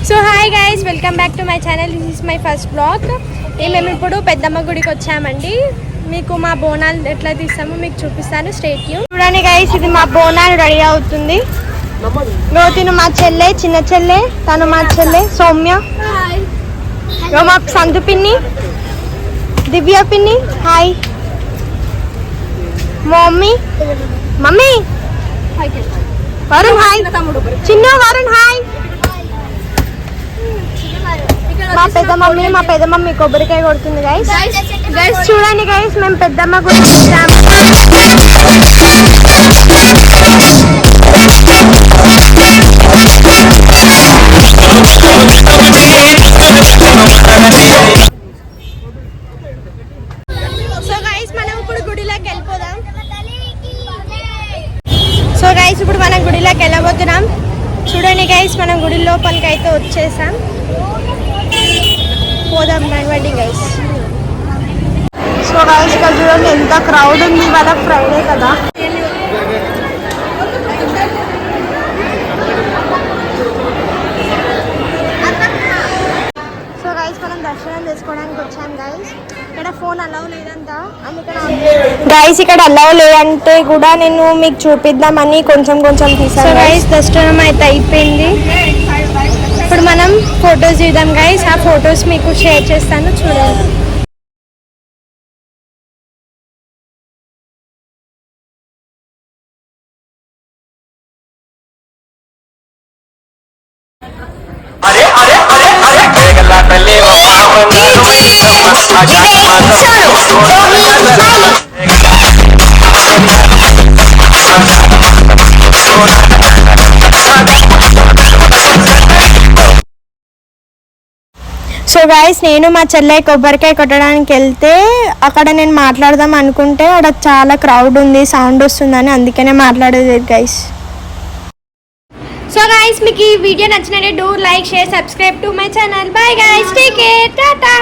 So hi guys, welcome back to my channel. This is my first blog. మేము ఇప్పుడు పెద్దమ్మ గుడికి వచ్చామండి. మీకు మా బోనాలు ఎట్లా తీస్తామో మీకు చూపిస్తాను. Stay tune. చూడండి గైస్, ఇది మా బోనాలు రెడీ అవుతుంది. తిను మా చెల్లె, చిన్న చెల్లె, తను మా చెల్లె సౌమ్య, మా సంతు పిన్ని, దివ్య పిన్ని, hi mummy, mummy Varun hi, చిన్న వరుణ్ హాయ్. మా పెద్ద మమ్మీ కొబ్బరికాయ కొడుతుంది గైస్. గైస్ చూడండి గైస్, మేము పెద్దమ్మ గురించి వచ్చాము. సో గైస్ మనం ఇప్పుడు గుడిలోకి వెళ్ళిపోదాం. సో గైస్ ఇప్పుడు మనం గుడిలోకి వెళ్ళబోతున్నాం. చూడండి గైస్, మనం గుడి లోపలికి అయితే వచ్చేసాం. పోదాం రండి గైస్. సో గైస్ ఇక్కడ చూడండి ఎంత క్రౌడ్ ఉంది. ఇవాళ ఫ్రైడే కదా. సో గైస్ మనం దర్శనం చేసుకోవడానికి వచ్చాం గైస్. ఇక్కడ ఫోన్ అలౌ లేదంట, అందుకని గైస్ ఇక్కడ అలౌ లేదంటే కూడా నేను మీకు చూపిద్దామని కొంచెం తీసాను. సో గైస్ దర్శనం అయితే అయిపోయింది. ఇప్పుడు మనం ఫొటోస్ తీద్దాం గైస్. ఆ ఫొటోస్ మీకు షేర్ చేస్తాను, చూడండి. సో గైస్ నేను మా చెల్లె కొబ్బరికాయ కొట్టడానికి వెళ్తే అక్కడ నేను మాట్లాడదాం అనుకుంటే అక్కడ చాలా క్రౌడ్ ఉంది, సౌండ్ వస్తుందని, అందుకనే మాట్లాడేది గైస్. సో గైస్ మీకు ఈ వీడియో నచ్చినట్టే do like, share, subscribe to my channel. Bye guys, take care, Tata.